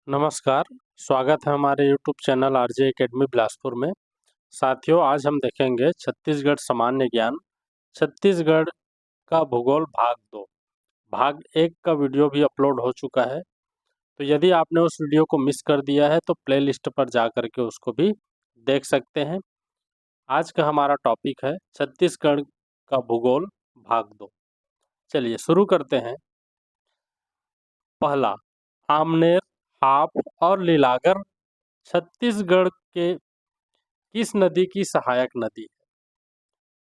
नमस्कार, स्वागत है हमारे YouTube channel RJ academy Bilaspur में। साथियों, आज हम देखेंगे छत्तीसगढ़ सामान्य ज्ञान, छत्तीसगढ़ का भूगोल भाग 2। भाग 1 का वीडियो भी अपलोड हो चुका है, तो यदि आपने उस वीडियो को मिस कर दिया है तो प्लेलिस्ट पर जा कर के उसको भी देख सकते हैं। आज का हमारा टॉपिक है छत्तीसगढ़ का भूगोल भाग 2। चलिए शुरू करते हैं। पहला, आमनेर, हाप और लीलागर छत्तीसगढ़ के किस नदी की सहायक नदी है?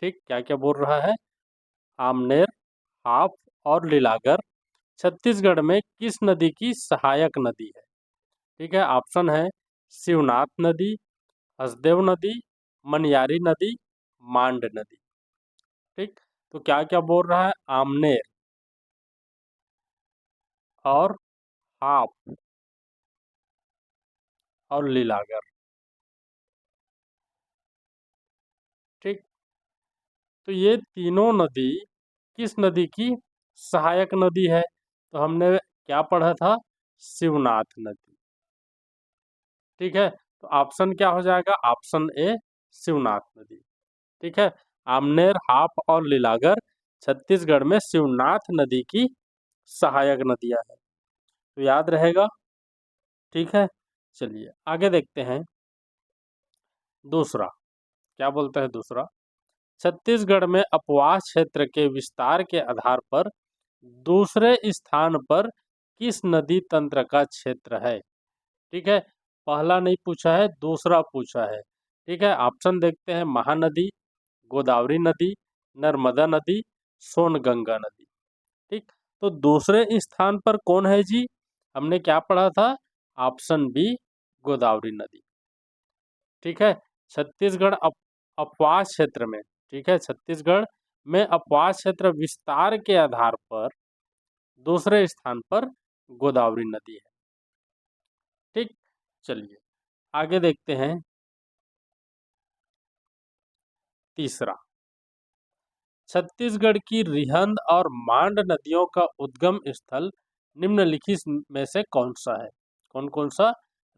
ठीक, क्या क्या बोल रहा है? आमनेर, हाप और लीलागर छत्तीसगढ़ में किस नदी की सहायक नदी है? ठीक है, ऑप्शन है शिवनाथ नदी, हसदेव नदी, मनियारी नदी, मांड नदी। ठीक, तो क्या क्या बोल रहा है? आमनेर और हाप और लीलागर। ठीक, तो ये तीनों नदी किस नदी की सहायक नदी है? तो हमने क्या पढ़ा था? शिवनाथ नदी। ठीक है, तो ऑप्शन क्या हो जाएगा? ऑप्शन ए शिवनाथ नदी। ठीक है, आमनेर, हाप और लीलागर छत्तीसगढ़ में शिवनाथ नदी की सहायक नदियां हैं, तो याद रहेगा। ठीक है, चलिए आगे देखते हैं। दूसरा, क्या बोलता है दूसरा? छत्तीसगढ़ में अपवास क्षेत्र के विस्तार के आधार पर दूसरे स्थान पर किस नदी तंत्र का क्षेत्र है? ठीक है, पहला नहीं पूछा है, दूसरा पूछा है। ठीक है, ऑप्शन देखते हैं। महानदी, गोदावरी नदी, नर्मदा नदी, सोनगंगा नदी। ठीक, तो दूसरे स्थान पर कौन है जी? हमने क्या पढ़ा था? ऑप्शन बी गोदावरी नदी। ठीक है, छत्तीसगढ़ अपवास क्षेत्र में, ठीक है, छत्तीसगढ़ में अपवास क्षेत्र विस्तार के आधार पर दूसरे स्थान पर गोदावरी नदी है। ठीक, चलिए आगे देखते हैं। तीसरा, छत्तीसगढ़ की रिहंद और मांड नदियों का उद्गम स्थल निम्नलिखित में से कौन सा है? कौन कौन सा?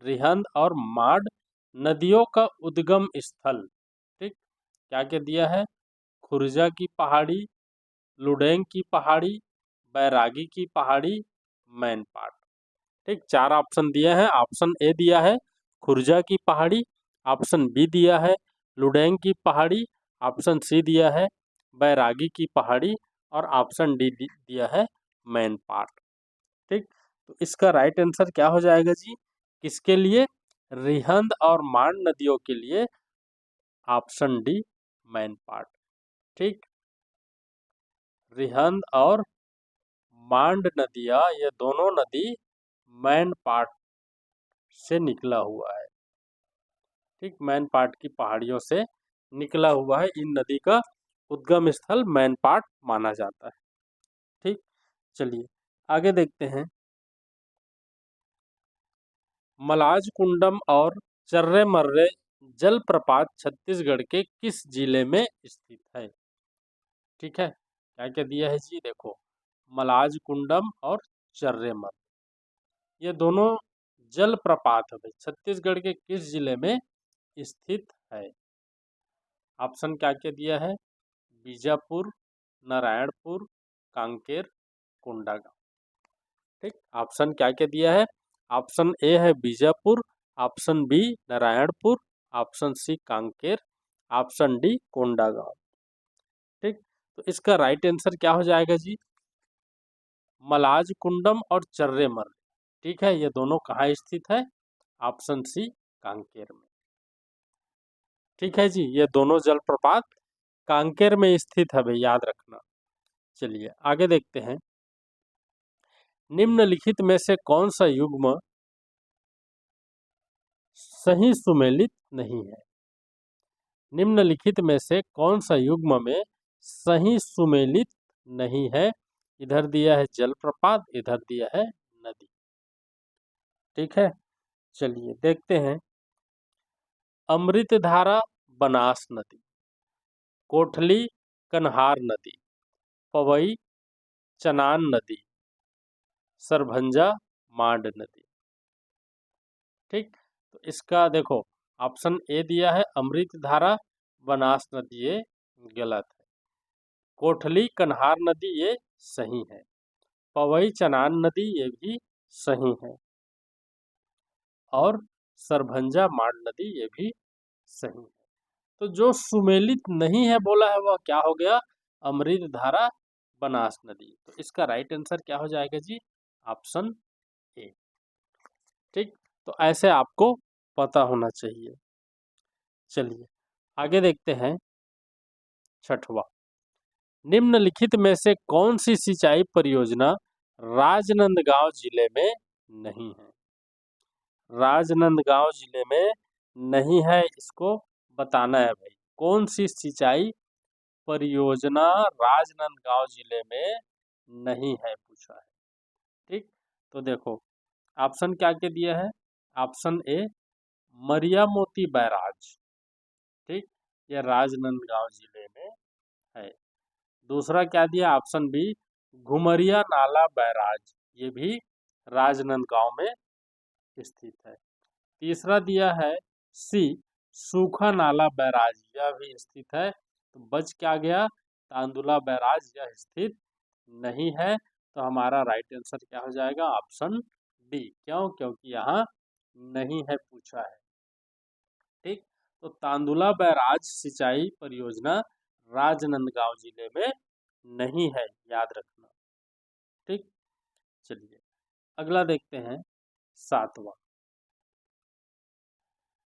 रिहंद और मांड नदियों का उद्गम स्थल। ठीक, क्या क्या दिया है? खुर्जा की पहाड़ी, लुडेंग की पहाड़ी, बैरागी की पहाड़ी, मैनपाट। ठीक, चार ऑप्शन दिया है। ऑप्शन ए दिया है खुर्जा की पहाड़ी, ऑप्शन बी दिया है लुडेंग की पहाड़ी, ऑप्शन सी दिया है बैरागी की पहाड़ी और ऑप्शन डी दिया है मैनपाट। ठीक, तो इसका राइट आंसर क्या हो जाएगा जी? किसके लिए? रिहंद और मांड नदियों के लिए ऑप्शन डी मैनपाट। ठीक, रिहंद और मांड नदियां, ये दोनों नदी मैनपाट से निकला हुआ है। ठीक, मैनपाट की पहाड़ियों से निकला हुआ है। इन नदी का उद्गम स्थल मैनपाट माना जाता है। ठीक, चलिए आगे देखते हैं। मलाज कुंडम और चर्रे मर्रे जलप्रपात छत्तीसगढ़ के किस जिले में स्थित है? ठीक है, क्या क्या दिया है जी? देखो, मलाज कुंडम और चर्रे मर्रे, ये दोनों जलप्रपात है, छत्तीसगढ़ के किस जिले में स्थित है? ऑप्शन क्या क्या दिया है? बीजापुर, नारायणपुर, कांकेर, कोंडागांव। ठीक, ऑप्शन क्या क्या दिया है? ऑप्शन ए है Bijapur, option B Narayanpur, option C Kanker, option D Kondagaon. ठीक, तो इसका राइट आंसर क्या हो जाएगा जी? मलाज कुंडम और चर्रे मर्रे। ठीक है, ये दोनों कहाँ स्थित है? ऑप्शन सी कांकेर में। ठीक है जी, ये दोनों जलप्रपात कांकेर में स्थित है भाई, याद रखना। चलिए आगे देखते हैं। निम्नलिखित में से कौन सा युग्म सही सुमेलित नहीं है? निम्नलिखित में से कौन सा युग्म में सही सुमेलित नहीं है? इधर दिया है जलप्रपात, इधर दिया है नदी। ठीक है, चलिए देखते हैं। अमृतधारा बनास नदी, कोठली कन्हार नदी, पवई चनान नदी, सरभंजा मांड नदी। ठीक, तो इसका देखो ऑप्शन ए दिया है अमृतधारा बनास नदी, ये गलत है। कोठली कन्हार नदी ये सही है। पवई चनान नदी ये भी सही है। और सरभंजा मांड नदी ये भी सही है। तो जो सुमेलित नहीं है बोला है वह क्या हो गया, अमृतधारा बनास नदी। तो इसका राइट आंसर क्या हो जाएगा जी, ऑप्शन ए। ठीक, तो ऐसे आपको पता होना चाहिए। चलिए आगे देखते हैं, छठवां, निम्नलिखित में से कौन सी सिंचाई परियोजना राजनांदगांव जिले में नहीं है। राजनांदगांव जिले में नहीं है, इसको बताना है भाई। कौन सी सिंचाई परियोजना राजनांदगांव जिले में नहीं है पूछा है। ठीक, तो देखो ऑप्शन क्या क्या दिया है। ऑप्शन ए मरिया मोती बैराज, ठीक, यह राजनांदगांव जिले में है। दूसरा क्या दिया, ऑप्शन बी घुमरिया नाला बैराज, ये भी राजनांदगांव में स्थित है। तीसरा दिया है सी सूखा नाला बैराज, यह भी स्थित है। तो बच क्या गया, तांदुला बैराज, यह स्थित नहीं है। तो हमारा राइट आंसर क्या हो जाएगा, ऑप्शन डी। क्यों, क्योंकि यहाँ नहीं है पूछा है। ठीक, तो तांदुला बैराज सिंचाई परियोजना राजनांदगांव जिले में नहीं है, याद रखना। ठीक, चलिए अगला देखते हैं, सातवां,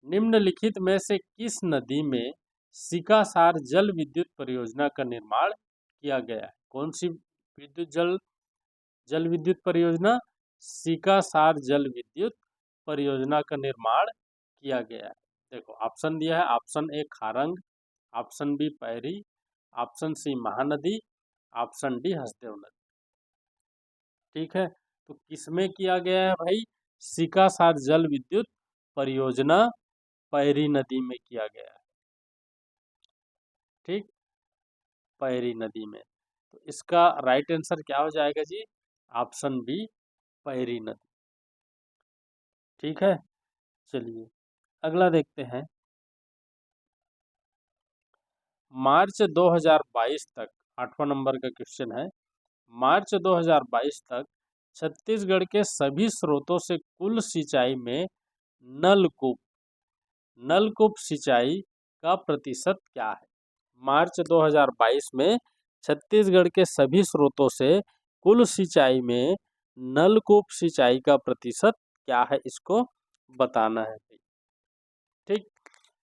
निम्नलिखित में से किस नदी में सिकासार जल विद्युत परियोजना का निर्माण किया गया है। कौन सी जल विद्युत परियोजना, सिकासार जल विद्युत परियोजना का निर्माण किया गया है। देखो ऑप्शन दिया है, option A Kharang, option B Pairi, option C Mahanadi, option D Hasdeo नदी। ठीक है, तो किसमें किया गया है भाई, सिकासार जल विद्युत परियोजना पैरी नदी में किया गया है। ठीक, पैरी नदी में। तो इसका राइट आंसर क्या हो जाएगा जी, ऑप्शन बी पैरी नदी। ठीक है, चलिए अगला देखते हैं, मार्च 2022 तक, 8वां नंबर का क्वेश्चन है। मार्च 2022 तक छत्तीसगढ़ के सभी स्रोतों से कुल सिंचाई में नलकूप नलकूप सिंचाई का प्रतिशत क्या है। मार्च 2022 में छत्तीसगढ़ के सभी स्रोतों से कुल सिंचाई में नलकूप सिंचाई का प्रतिशत क्या है, इसको बताना है। ठीक,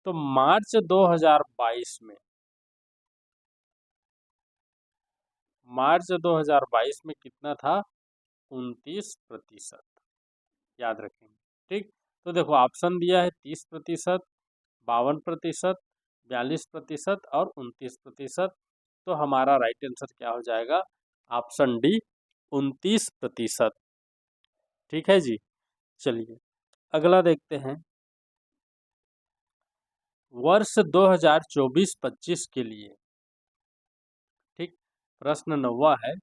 तो मार्च 2022 में, मार्च 2022 में कितना था, 29%, याद रखेंगे। ठीक, तो देखो ऑप्शन दिया है 30%, 52%, 42% और 29%। तो हमारा राइट आंसर क्या हो जाएगा, ऑप्शन डी 29%। ठीक है जी, चलिए अगला देखते हैं, वर्ष 2024-25 के लिए। ठीक, प्रश्न 9वां है,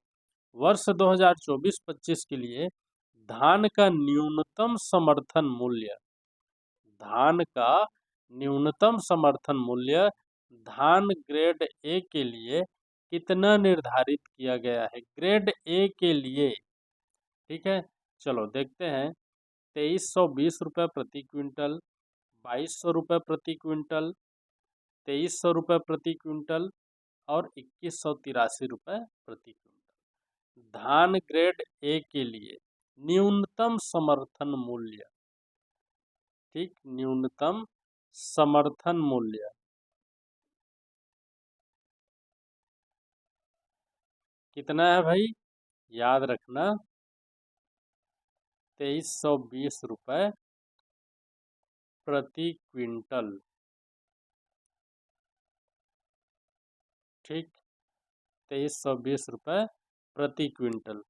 वर्ष 2024-25 के लिए धान का न्यूनतम समर्थन मूल्य, धान का न्यूनतम समर्थन मूल्य धान ग्रेड ए के लिए कितना निर्धारित किया गया है, ग्रेड ए के लिए। ठीक है, चलो देखते हैं, 2320 रुपये प्रति क्विंटल, 2200 रुपये प्रति क्विंटल, 2300 रुपये प्रति क्विंटल और 2183 रुपये प्रति क्विंटल। धान ग्रेड ए के लिए न्यूनतम समर्थन मूल्य, ठीक, न्यूनतम समर्थन मूल्य कितना है भाई, याद रखना, 2320 रुपये प्रति क्विंटल। ठीक, 2320 रुपये प्रति क्विंटल।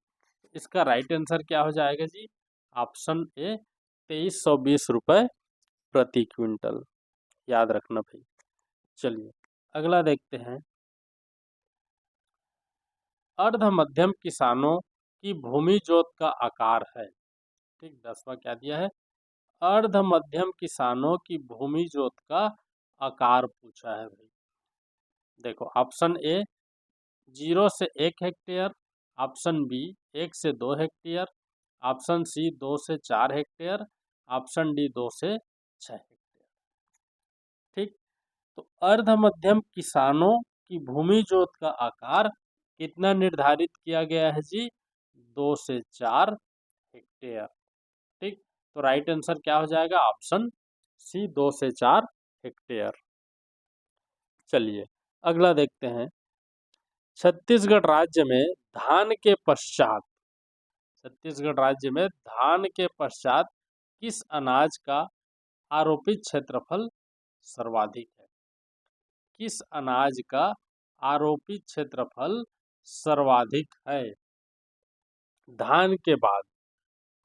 इसका राइट आंसर क्या हो जाएगा जी, ऑप्शन ए 2320 रुपये प्रति क्विंटल, याद रखना भाई। चलिए अगला देखते हैं, अर्ध मध्यम किसानों की भूमि जोत का आकार है। ठीक, 10वां क्या दिया है, अर्ध मध्यम किसानों की भूमि जोत का आकार पूछा है भाई। देखो ऑप्शन ए 0 से 1 हेक्टेयर, ऑप्शन बी 1 से 2 हेक्टेयर, ऑप्शन सी 2 से 4 हेक्टेयर, ऑप्शन डी 2 से 6 हेक्टेयर। ठीक, तो अर्ध मध्यम किसानों की भूमि जोत का आकार कितना निर्धारित किया गया है जी? 2 से 4 हेक्टेयर। ठीक, तो राइट आंसर क्या हो जाएगा? ऑप्शन सी 2 से 4 हेक्टेयर। चलिए अगला देखते हैं। छत्तीसगढ़ राज्य में धान के पश्चात छत्तीसगढ़ राज्य में धान के पश्चात किस अनाज का आरोपित क्षेत्रफल सर्वाधिक है? किस अनाज का आरोपित क्षेत्रफल सर्वाधिक है धान के बाद?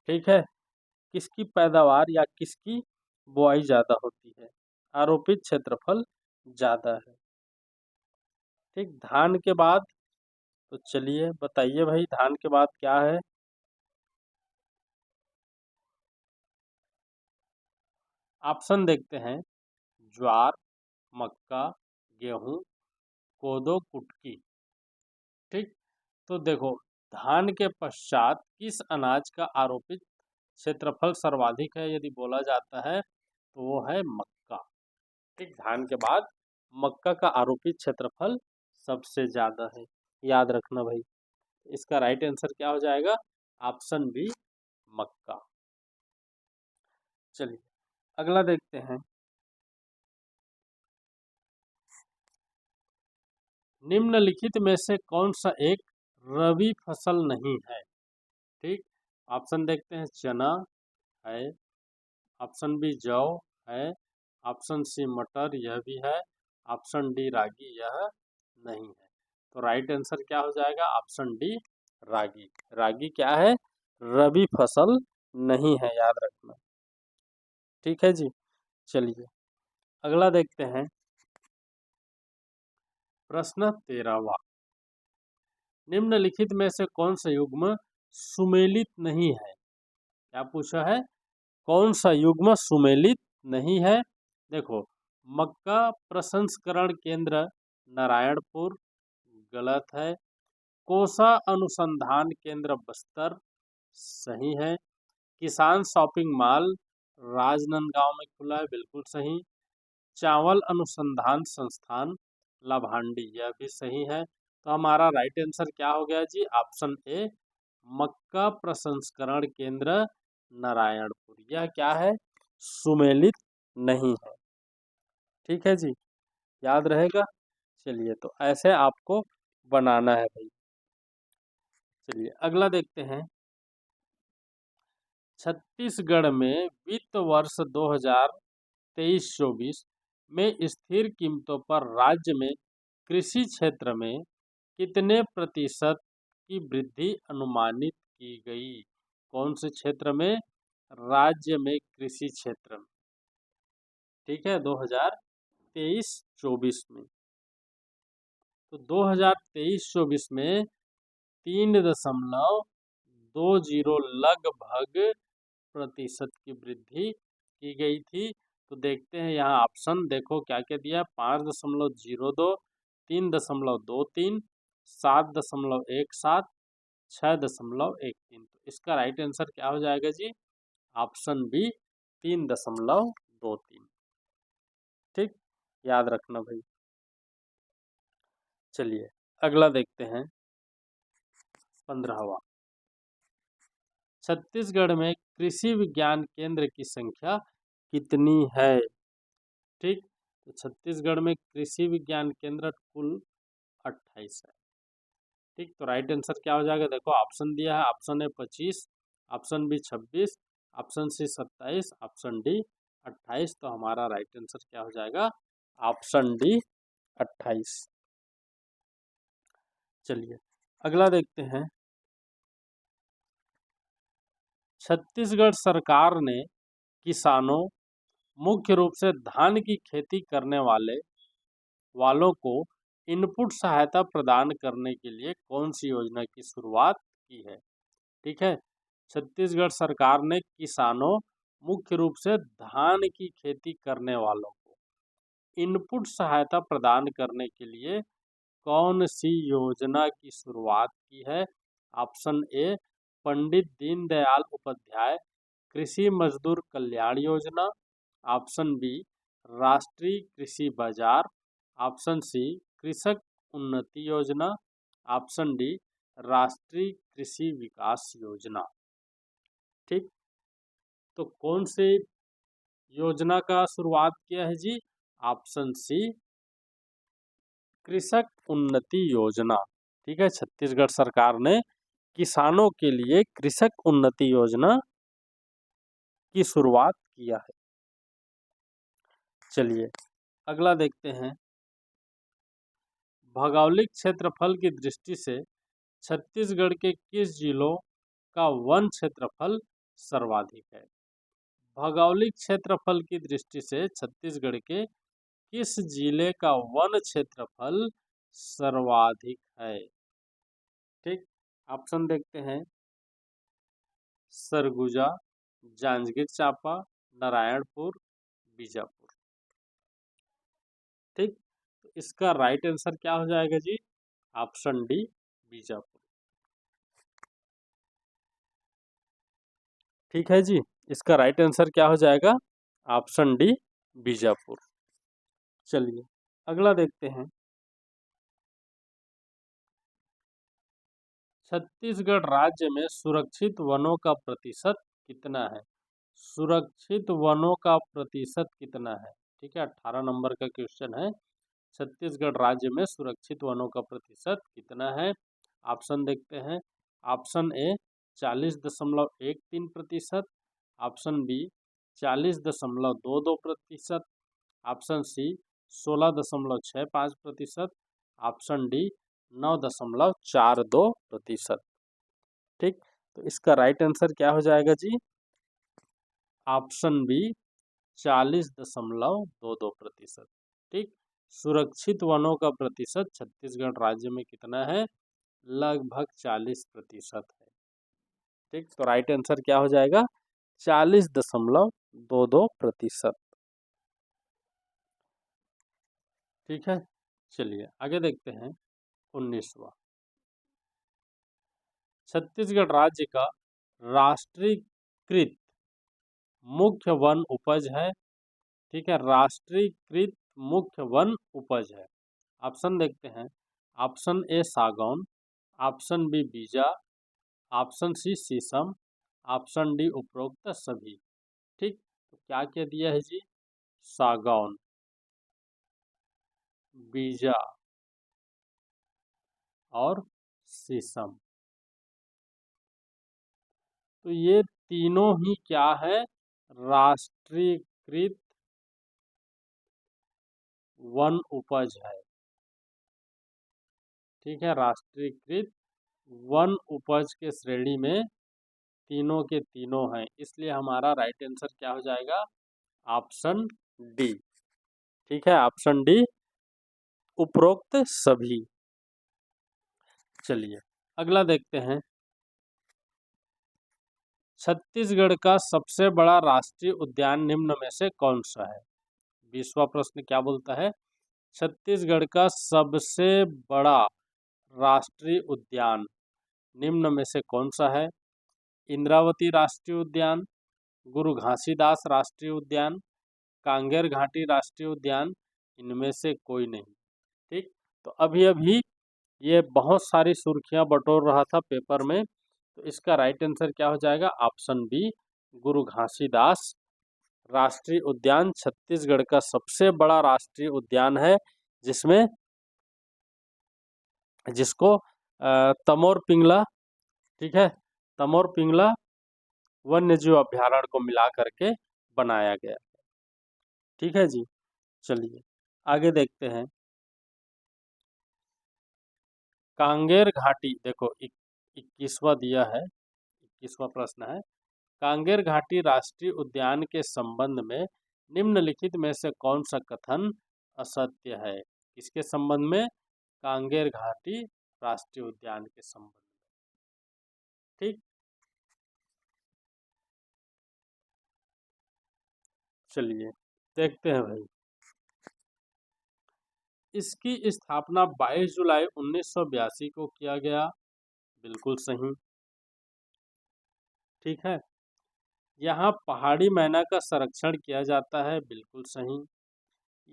ठीक है, किसकी पैदावार या किसकी बुआई ज्यादा होती है, आरोपित क्षेत्रफल ज्यादा है? ठीक, धान के बाद, तो चलिए बताइए भाई धान के बाद क्या है? ऑप्शन देखते हैं। ज्वार, मक्का, गेहूं, कोदो, कुटकी। ठीक, तो देखो धान के पश्चात किस अनाज का आरोपित क्षेत्रफल सर्वाधिक है यदि बोला जाता है तो वो है मक्का। ठीक, धान के बाद मक्का का आरोपित क्षेत्रफल सबसे ज्यादा है, याद रखना भाई। इसका राइट आंसर क्या हो जाएगा? ऑप्शन बी मक्का। चलिए अगला देखते हैं। निम्नलिखित में से कौन सा एक रबी फसल नहीं है? ठीक, ऑप्शन देखते हैं। चना है, ऑप्शन बी जौ है, ऑप्शन सी मटर यह भी है, ऑप्शन डी रागी यह नहीं है। तो राइट आंसर क्या हो जाएगा? ऑप्शन डी रागी। रागी क्या है? रबी फसल नहीं है, याद रखना। ठीक है जी, चलिए अगला देखते हैं। प्रश्न 13वां। निम्नलिखित में से कौन सा युग्म सुमेलित नहीं है? क्या पूछा है? कौन सा युग्म सुमेलित नहीं है? देखो, मक्का प्रसंस्करण केंद्र नारायणपुर गलत है, कोसा अनुसंधान केंद्र बस्तर सही है, किसान शॉपिंग मॉल राजनांदगांव में खुला है बिल्कुल सही, चावल अनुसंधान संस्थान लाभांडी यह भी सही है। तो हमारा राइट आंसर क्या हो गया जी? ऑप्शन ए मक्का प्रसंस्करण केंद्र नारायणपुर, यह क्या है? सुमेलित नहीं है। ठीक है जी, याद रहेगा। चलिए तो ऐसे आपको बनाना है भाई। चलिए अगला देखते हैं। छत्तीसगढ़ में वित्त वर्ष 2023-24 में स्थिर कीमतों पर राज्य में कृषि क्षेत्र में कितने प्रतिशत की वृद्धि अनुमानित की गई? कौन से क्षेत्र में? राज्य में कृषि क्षेत्र में। ठीक है, 2023-24 में। तो 2023-24 में 3.20 लगभग प्रतिशत की वृद्धि की गई थी। तो देखते हैं यहाँ ऑप्शन देखो क्या क्या दिया है। 5.02, 3.23, 7.17, 6.13। तो इसका राइट आंसर क्या हो जाएगा जी? Option B 3.23। ठीक, याद रखना भाई। चलिए अगला देखते हैं। 15वां। छत्तीसगढ़ में कृषि विज्ञान केंद्र की संख्या कितनी है? ठीक, तो छत्तीसगढ़ में कृषि विज्ञान केंद्र कुल 28 है। ठीक, तो राइट आंसर क्या हो जाएगा? देखो ऑप्शन दिया है। Option A 25, option B 26, option C 27, option D 28। तो हमारा राइट आंसर क्या हो जाएगा? Option D 28। चलिए अगला देखते हैं। छत्तीसगढ़ सरकार ने किसानों, मुख्य रूप से धान की खेती करने वालों को इनपुट सहायता प्रदान करने के लिए कौन सी योजना की शुरुआत की है? ठीक है, छत्तीसगढ़ सरकार ने किसानों, मुख्य रूप से धान की खेती करने वालों को इनपुट सहायता प्रदान करने के लिए कौन सी योजना की शुरुआत की है? ऑप्शन ए पंडित दीनदयाल उपाध्याय कृषि मजदूर कल्याण योजना, ऑप्शन बी राष्ट्रीय कृषि बाजार, ऑप्शन सी कृषक उन्नति योजना, ऑप्शन डी राष्ट्रीय कृषि विकास योजना। ठीक, तो कौन सी योजना का शुरुआत किया है जी? ऑप्शन सी कृषक उन्नति योजना। ठीक है, छत्तीसगढ़ सरकार ने किसानों के लिए कृषक उन्नति योजना की शुरुआत किया है। चलिए अगला देखते हैं। भौगोलिक क्षेत्रफल की दृष्टि से छत्तीसगढ़ के किस जिलों का वन क्षेत्रफल सर्वाधिक है? भौगोलिक क्षेत्रफल की दृष्टि से छत्तीसगढ़ के किस जिले का वन क्षेत्रफल सर्वाधिक है? ठीक, ऑप्शन देखते हैं। सरगुजा, जांजगीर चांपा, नारायणपुर, बीजापुर। ठीक, तो इसका राइट आंसर क्या हो जाएगा जी? Option D Bijapur. ठीक है जी, इसका राइट आंसर क्या हो जाएगा? Option D Bijapur. चलिए अगला देखते हैं। छत्तीसगढ़ राज्य में सुरक्षित वनों का प्रतिशत कितना है? सुरक्षित वनों का प्रतिशत कितना है? ठीक है, 18 नंबर का क्वेश्चन है। छत्तीसगढ़ राज्य में सुरक्षित वनों का प्रतिशत कितना है? ऑप्शन देखते हैं। Option A 40.13%, option B 40.22%, option C 16.65%, option D 9.42%। ठीक, तो इसका राइट आंसर क्या हो जाएगा जी? Option B 40.22%। ठीक, सुरक्षित वनों का प्रतिशत छत्तीसगढ़ राज्य में कितना है? लगभग 40% है। ठीक, तो राइट आंसर क्या हो जाएगा? 40.22%। ठीक है, चलिए आगे देखते हैं। 19वां, छत्तीसगढ़ राज्य का राष्ट्रीयकृत मुख्य वन उपज है। ठीक है, राष्ट्रीयकृत मुख्य वन उपज है। ऑप्शन देखते हैं। ऑप्शन ए सागौन, ऑप्शन बी बीजा, ऑप्शन सी शीशम, ऑप्शन डी उपरोक्त सभी। ठीक, तो क्या क्या दिया है जी? सागौन, बीजा और शीशम। तो ये तीनों ही क्या है? राष्ट्रीयकृत वन उपज है। ठीक है, राष्ट्रीयकृत वन उपज के श्रेणी में तीनों के तीनों हैं, इसलिए हमारा राइट आंसर क्या हो जाएगा? Option D. ठीक है, ऑप्शन डी उपरोक्त सभी। चलिए अगला देखते हैं। छत्तीसगढ़ का सबसे बड़ा राष्ट्रीय उद्यान निम्न में से कौन सा है? 20वां प्रश्न क्या बोलता है? छत्तीसगढ़ का सबसे बड़ा राष्ट्रीय उद्यान निम्न में से कौन सा है? इंद्रावती राष्ट्रीय उद्यान, गुरु घासीदास राष्ट्रीय उद्यान, कांगेर घाटी राष्ट्रीय उद्यान, इनमें से कोई नहीं। ठीक, तो अभी अभी ये बहुत सारी सुर्खियां बटोर रहा था पेपर में, तो इसका राइट आंसर क्या हो जाएगा? ऑप्शन बी गुरु घासीदास राष्ट्रीय उद्यान छत्तीसगढ़ का सबसे बड़ा राष्ट्रीय उद्यान है, जिसमें जिसको तमोर पिंगला, ठीक है, तमोर पिंगला वन्य जीव अभ्यारण्य को मिला करके बनाया गया। ठीक है जी, चलिए आगे देखते हैं। कांगेर घाटी, देखो 21वां दिया है, 21वां प्रश्न है। कांगेर घाटी राष्ट्रीय उद्यान के संबंध में निम्नलिखित में से कौन सा कथन असत्य है? किसके संबंध में? कांगेर घाटी राष्ट्रीय उद्यान के संबंध में। ठीक, चलिए देखते हैं भाई। इसकी स्थापना 22 जुलाई 1982 को किया गया। बिल्कुल सही। ठीक है। यहाँ पहाड़ी मैना का संरक्षण किया जाता है। बिल्कुल सही।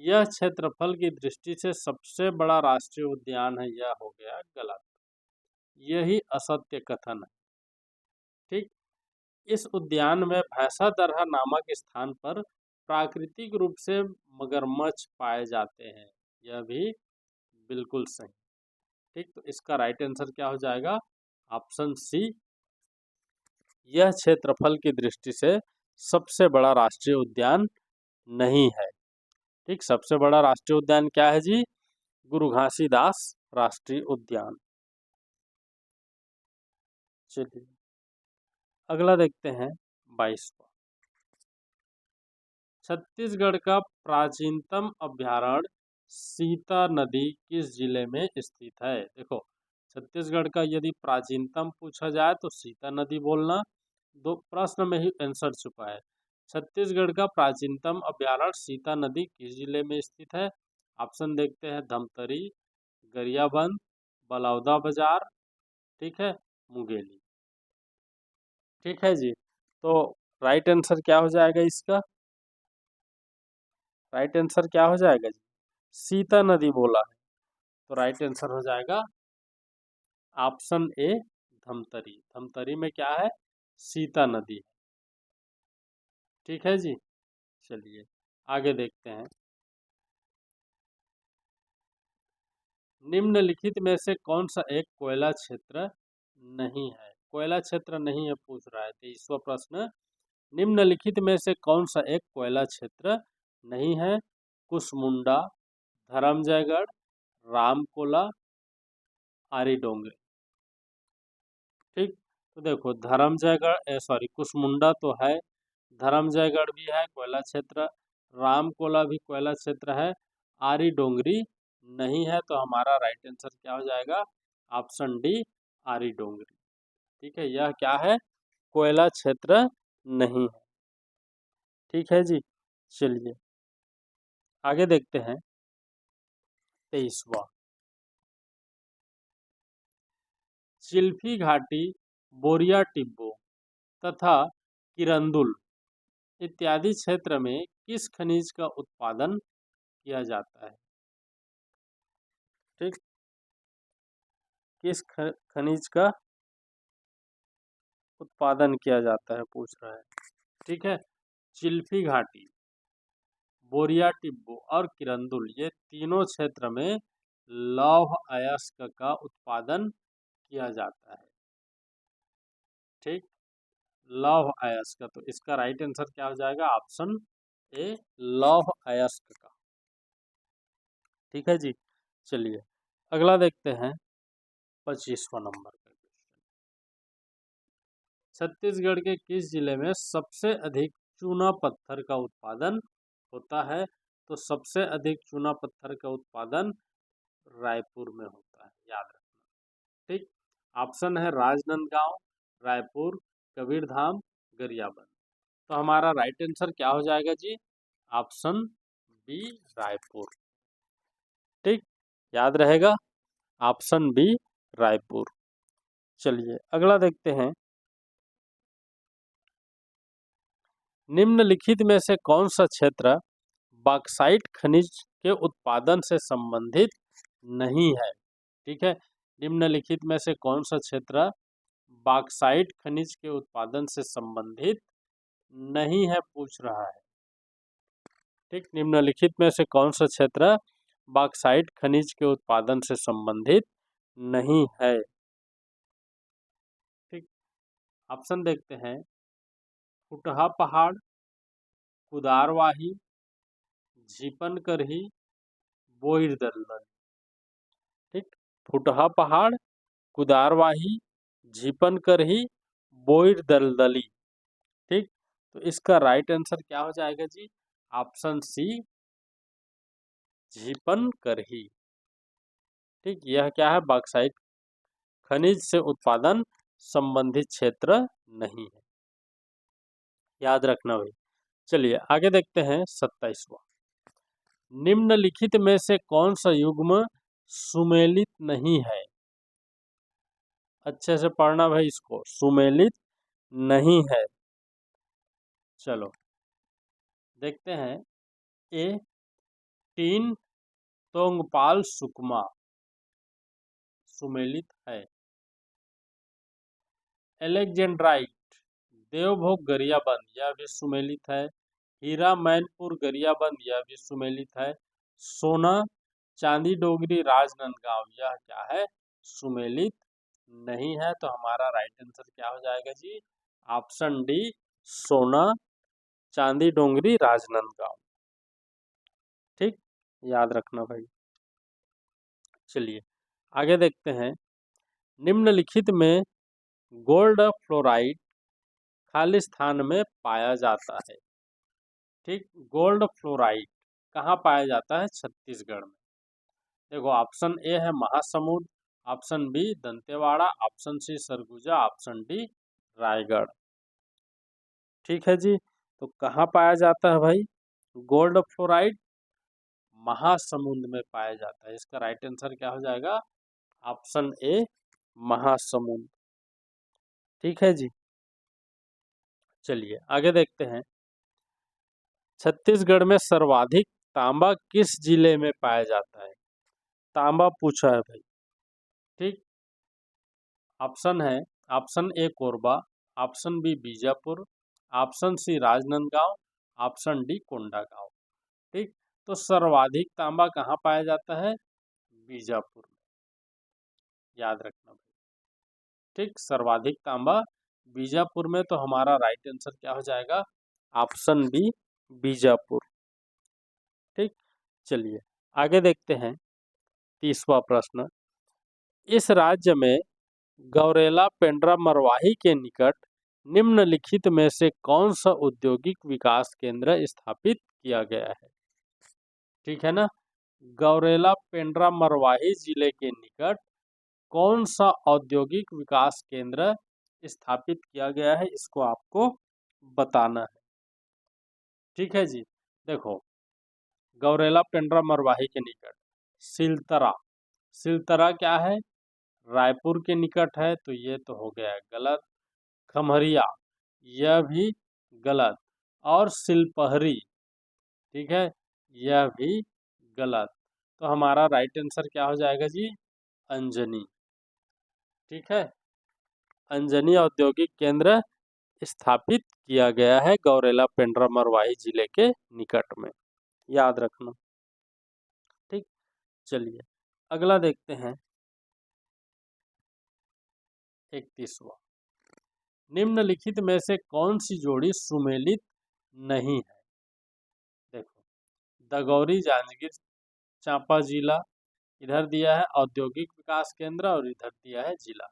यह क्षेत्रफल की दृष्टि से सबसे बड़ा राष्ट्रीय उद्यान है। यह हो गया गलत। यही असत्य कथन है। ठीक। इस उद्यान में भैंसादरहा नामक स्थान पर प्राकृतिक रूप से मगरमच्छ पाए जाते हैं। यह भी बिल्कुल सही। ठीक। तो इसका राइट आंसर क्या हो जाएगा? Option C. यह क्षेत्रफल की दृष्टि से सबसे बड़ा राष्ट्रीय उद्यान नहीं है। ठीक। सबसे बड़ा राष्ट्रीय उद्यान क्या है जी? गुरु घासीदास राष्ट्रीय उद्यान। चलिए अगला देखते हैं 22वां। छत्तीसगढ़ का प्राचीनतम अभ्यारण्य सीता नदी किस जिले में स्थित है? देखो, छत्तीसगढ़ का यदि प्राचीनतम पूछा जाए तो सीता नदी बोलना। दो प्रश्न में ही आंसर छुपा है। छत्तीसगढ़ का प्राचीनतम अभ्यारण्य सीता नदी किस जिले में स्थित है? ऑप्शन देखते हैं। धमतरी, गरियाबंद, बलौदा बाजार, ठीक है, मुंगेली। ठीक है जी। तो राइट आंसर क्या हो जाएगा इसका? राइट आंसर क्या हो जाएगा जी? सीता नदी बोला है। तो राइट आंसर हो जाएगा ऑप्शन ए, धमतरी। धमतरी में क्या है? सीता नदी है। ठीक है जी। चलिए आगे देखते हैं। निम्नलिखित में से कौन सा एक कोयला क्षेत्र नहीं है? कोयला क्षेत्र नहीं है पूछ रहा है। 23वां प्रश्न। निम्नलिखित में से कौन सा एक कोयला क्षेत्र नहीं है? कुसमुंडा, धर्मजयगढ़, रामकोला, आरी डोंगरी। ठीक। तो देखो, धर्मजयगढ़ सॉरी कुसमुंडा तो है, धर्मजयगढ़ भी है कोयला क्षेत्र, रामकोला भी कोयला क्षेत्र है, आरी डोंगरी नहीं है। तो हमारा राइट आंसर क्या हो जाएगा? ऑप्शन डी, आरी डोंगरी। ठीक है, यह क्या है? कोयला क्षेत्र नहीं है। ठीक है जी। चलिए आगे देखते हैं 23वां। चिल्फी घाटी, बोरिया टिब्बो तथा किरंदुल इत्यादि क्षेत्र में किस खनिज का उत्पादन किया जाता है? ठीक। किस खनिज का उत्पादन किया जाता है पूछ रहा है। ठीक है। चिल्फी घाटी, बोरिया टिब्बो और किरंदुल, ये तीनों क्षेत्र में लौह अयस्क का उत्पादन किया जाता है। ठीक। लौह अयस्क, तो इसका राइट आंसर क्या हो जाएगा? ऑप्शन ए, लौह अयस्क का। ठीक है जी। चलिए अगला देखते हैं 25वां नंबर का क्वेश्चन। छत्तीसगढ़ के किस जिले में सबसे अधिक चूना पत्थर का उत्पादन होता है? तो सबसे अधिक चूना पत्थर का उत्पादन रायपुर में होता है, याद रखना। ठीक। ऑप्शन है राजनांदगांव, रायपुर, कबीरधाम, गरियाबंद। तो हमारा राइट आंसर क्या हो जाएगा जी? Option B, Raipur. ठीक, याद रहेगा, ऑप्शन बी, रायपुर। चलिए अगला देखते हैं। निम्नलिखित में से कौन सा क्षेत्र बॉक्साइट खनिज के उत्पादन से संबंधित नहीं है? ठीक है। निम्नलिखित में से कौन सा क्षेत्र बॉक्साइट खनिज के उत्पादन से संबंधित नहीं है पूछ रहा है। ठीक। निम्नलिखित में से कौन सा क्षेत्र बॉक्साइट खनिज के उत्पादन से संबंधित नहीं है? ठीक। ऑप्शन देखते हैं। फुटहा पहाड़, कुदारवाही, झीपन करही, बोईर दलदल। ठीक। फुटहा पहाड़, कुदारवाही, झीपन करही, बोईर दलदली। ठीक। तो इसका राइट आंसर क्या हो जाएगा जी? ऑप्शन सी, झीपन करही। ठीक। यह क्या है? बॉक्साइट खनिज से उत्पादन संबंधित क्षेत्र नहीं है, याद रखना भाई। चलिए आगे देखते हैं 27वां। निम्नलिखित में से कौन सा युग्म सुमेलित नहीं है? अच्छे से पढ़ना भाई, इसको सुमेलित नहीं है। चलो देखते हैं। ए टीन तोंगपाल सुकमा सुमेलित है। एलेक्जेंड्राइट देवभोग गरियाबंद यह भी सुमेलित है। हीरा मैनपुर गरियाबंद यह भी सुमेलित है। सोना चांदी डोगरी राजनांदगांव यह क्या है? सुमेलित नहीं है। तो हमारा राइट आंसर क्या हो जाएगा जी? ऑप्शन डी, सोना चांदी डोंगरी राजनांदगांव। ठीक, याद रखना भाई। चलिए आगे देखते हैं। निम्नलिखित में गोल्ड फ्लोराइड खालिस्तान में पाया जाता है। ठीक, गोल्ड फ्लोराइड कहाँ पाया जाता है? छत्तीसगढ़ में। देखो ऑप्शन ए है Mahasamund, option B Dantewada, option C Surguja, option D Raigarh. ठीक है जी, तो कहाँ पाया जाता है भाई गोल्ड फ्लोराइड? महासमुंद में पाया जाता है। इसका राइट आंसर क्या हो जाएगा? ऑप्शन ए महासमुंद। ठीक है जी, चलिए आगे देखते हैं। छत्तीसगढ़ में सर्वाधिक तांबा किस जिले में पाया जाता है? तांबा पूछा है भाई। ठीक, ऑप्शन है, option A Korba, option B Bijapur, option C Rajnandgaon, option D Kondagaon. ठीक, तो सर्वाधिक तांबा कहाँ पाया जाता है? बीजापुर में, याद रखना भाई। ठीक, सर्वाधिक तांबा बीजापुर में। तो हमारा राइट आंसर क्या हो जाएगा? Option B Bijapur. ठीक, चलिए आगे देखते हैं। 30वां प्रश्न। इस राज्य में गौरेला पेंड्रा मरवाही के निकट निम्नलिखित में से कौन सा औद्योगिक विकास केंद्र स्थापित किया गया है? ठीक है ना, गौरेला पेंड्रा मरवाही जिले के निकट कौन सा औद्योगिक विकास केंद्र स्थापित किया गया है, इसको आपको बताना है। ठीक है जी, देखो गौरेला पेंड्रा मरवाही के निकट सिलतरा, सिलतरा क्या है? रायपुर के निकट है, तो ये तो हो गया गलत। खमहरिया यह भी गलत। और सिलपहरी, ठीक है, यह भी गलत। तो हमारा राइट आंसर क्या हो जाएगा जी? अंजनी। ठीक है, अंजनी औद्योगिक केंद्र स्थापित किया गया है गौरेला पेंड्रा मरवाही जिले के निकट में, याद रखना। ठीक, चलिए अगला देखते हैं। 31वां। निम्नलिखित में से कौन सी जोड़ी सुमेलित नहीं है? देखो दगौरी जांजगीर चांपा जिला, इधर दिया है औद्योगिक विकास केंद्र और इधर दिया है जिला।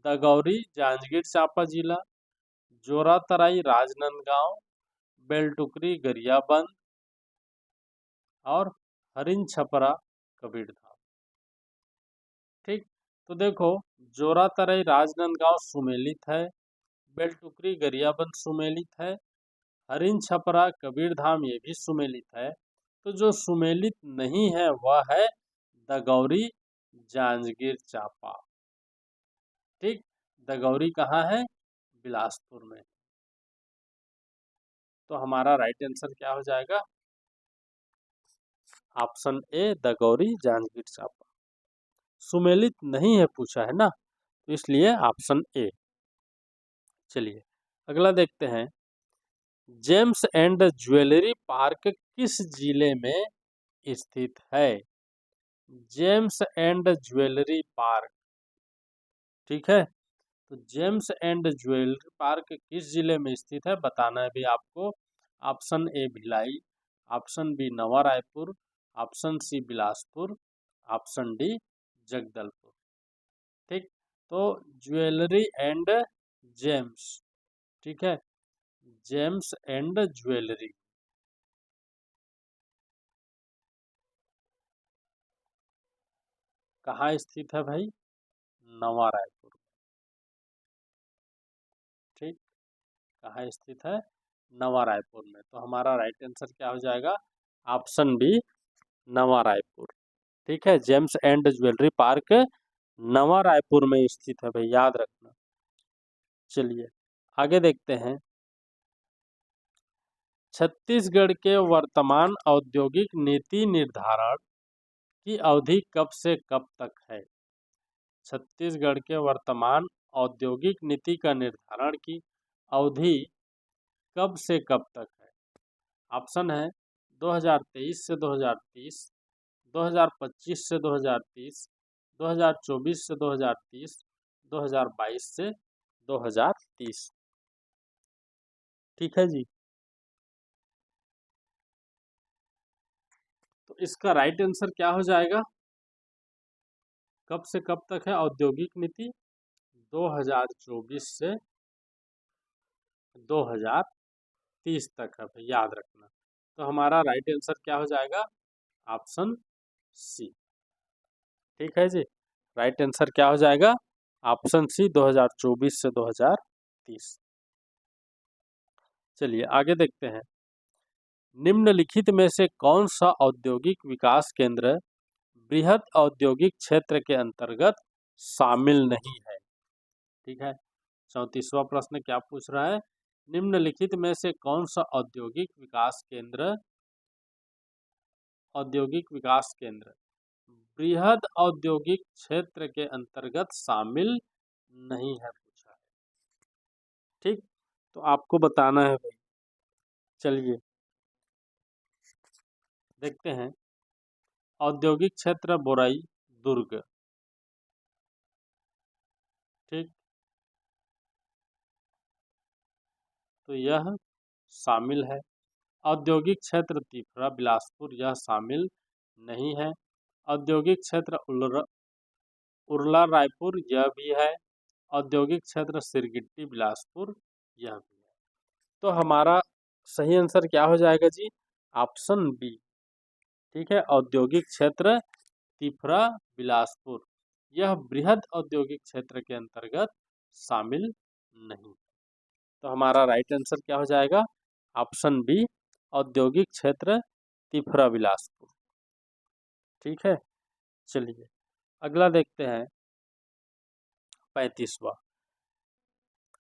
दगौरी जांजगीर चांपा जिला, जोरातराई राजनांदगांव, बेलटुकरी गरियाबंद और हरिन छपरा कबीरधाम। ठीक, तो देखो जोरातराई राजनांदगांव सुमेलित है, बेलटुकरी गरियाबंद सुमेलित है, हरिन छपरा कबीरधाम ये भी सुमेलित है। तो जो सुमेलित नहीं है वह है दगौरी जांजगीर चांपा। ठीक, दगौरी कहाँ है? बिलासपुर में। तो हमारा राइट आंसर क्या हो जाएगा? Option A Dagori Janjgir Champa. सुमेलित नहीं है पूछा है ना, तो इसलिए ऑप्शन ए। चलिए अगला देखते हैं। जेम्स एंड ज्वेलरी पार्क किस जिले में स्थित है? जेम्स एंड ज्वेलरी पार्क, ठीक है, तो जेम्स एंड ज्वेलरी पार्क किस जिले में स्थित है बताना है भी आपको। Option A Bhilai, option B Nava Raipur, option C Bilaspur, option D Jagdalpur. ठीक, तो ज्वेलरी एंड जेम्स, ठीक है, जेम्स एंड ज्वेलरी कहाँ स्थित है भाई? नवा रायपुर। ठीक, कहाँ स्थित है? नवा रायपुर में। तो हमारा राइट आंसर क्या हो जाएगा? Option B, Nava Raipur. ठीक है, जेम्स एंड ज्वेलरी पार्क नवा रायपुर में स्थित है भाई, याद रखना। चलिए आगे देखते हैं। छत्तीसगढ़ के वर्तमान औद्योगिक नीति निर्धारण की अवधि कब से कब तक है? छत्तीसगढ़ के वर्तमान औद्योगिक नीति का निर्धारण की अवधि कब से कब तक है? ऑप्शन है 2023 से 2030, 2025 से 2030, 2024 से 2030, 2022 से 2030। ठीक है जी। तो इसका राइट आंसर क्या हो जाएगा? कब से कब तक है औद्योगिक नीति? 2024 से 2030 तक है भाई, याद रखना। तो हमारा राइट आंसर क्या हो जाएगा? Option C. ठीक है जी, राइट आंसर क्या हो जाएगा? ऑप्शन सी, 2024 से 2030। चलिए आगे देखते हैं। निम्नलिखित में से कौन सा औद्योगिक विकास केंद्र बृहद औद्योगिक क्षेत्र के अंतर्गत शामिल नहीं है? ठीक है, 34वां प्रश्न क्या पूछ रहा है? निम्नलिखित में से कौन सा औद्योगिक विकास केंद्र बृहद औद्योगिक क्षेत्र के अंतर्गत शामिल नहीं है, पूछा है। ठीक, तो आपको बताना है भाई। चलिए देखते हैं। औद्योगिक क्षेत्र बोराई दुर्ग। ठीक, तो यह शामिल है। औद्योगिक क्षेत्र तिफरा बिलासपुर, यह शामिल नहीं है। औद्योगिक क्षेत्र उरला रायपुर, यह भी है। औद्योगिक क्षेत्र सिरगिट्टी बिलासपुर, यह भी है। तो हमारा सही आंसर क्या हो जाएगा जी? Option B. ठीक है, औद्योगिक क्षेत्र तिफरा बिलासपुर, यह बृहद औद्योगिक क्षेत्र के अंतर्गत शामिल नहीं। तो हमारा राइट आंसर क्या हो जाएगा? ऑप्शन बी, औद्योगिक क्षेत्र तिफरा बिलासपुर। ठीक है, चलिए अगला देखते हैं। 35वां।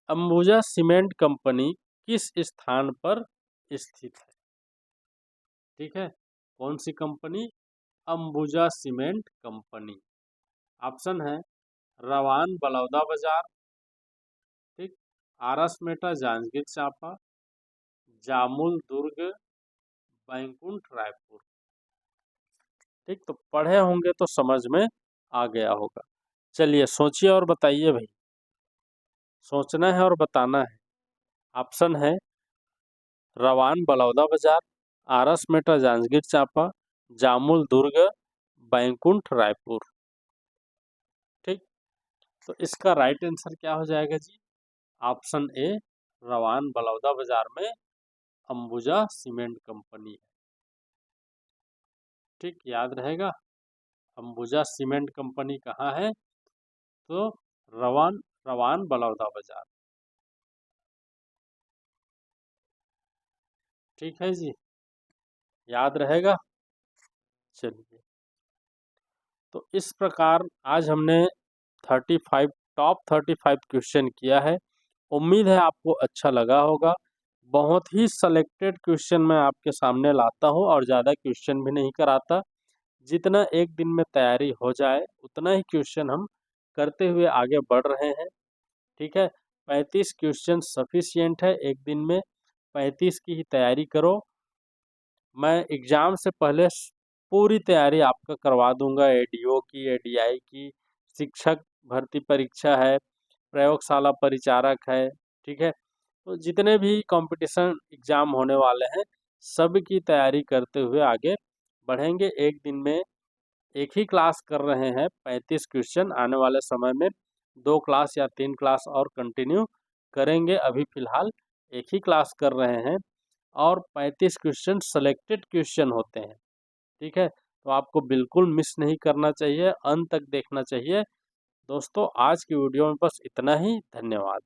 अंबुजा सीमेंट कंपनी किस स्थान पर स्थित है? ठीक है, कौन सी company? Ambuja cement company. Option है रवान बलौदा बाजार, ठीक, आरसमेटा जांजगीर चांपा, जामुल दुर्ग, बैकुंठ रायपुर। ठीक, तो पढ़े होंगे तो समझ में आ गया होगा। चलिए सोचिए और बताइए भाई, सोचना है और बताना है। ऑप्शन है रवान बलौदा बाजार, आरसमेटा जांजगीर चांपा, जामुल दुर्ग, बैकुंठ रायपुर। ठीक, तो इसका राइट आंसर क्या हो जाएगा जी? ऑप्शन ए, रवान बलौदा बाजार में अंबुजा सीमेंट कंपनी है। ठीक, याद रहेगा। अंबुजा सीमेंट कंपनी कहाँ है? तो रवान रवान बलौदा बाजार। ठीक है जी, याद रहेगा। चलिए, तो इस प्रकार आज हमने 35 टॉप 35 क्वेश्चन किया है। उम्मीद है आपको अच्छा लगा होगा। बहुत ही सेलेक्टेड क्वेश्चन मैं आपके सामने लाता हूँ और ज़्यादा क्वेश्चन भी नहीं कराता। जितना एक दिन में तैयारी हो जाए उतना ही क्वेश्चन हम करते हुए आगे बढ़ रहे हैं। ठीक है, 35 क्वेश्चन सफिशियंट है। एक दिन में 35 की ही तैयारी करो। मैं एग्ज़ाम से पहले पूरी तैयारी आपका करवा दूंगा। एडीओ की, एडीआई की, शिक्षक भर्ती परीक्षा है, प्रयोगशाला परिचारक है। ठीक है, तो जितने भी कंपटीशन एग्ज़ाम होने वाले हैं सब की तैयारी करते हुए आगे बढ़ेंगे। एक दिन में एक ही क्लास कर रहे हैं, 35 क्वेश्चन। आने वाले समय में 2 क्लास या 3 क्लास और कंटिन्यू करेंगे। अभी फ़िलहाल एक ही क्लास कर रहे हैं और 35 क्वेश्चन सेलेक्टेड क्वेश्चन होते हैं। ठीक है, तो आपको बिल्कुल मिस नहीं करना चाहिए, अंत तक देखना चाहिए। दोस्तों आज की वीडियो में बस इतना ही। धन्यवाद।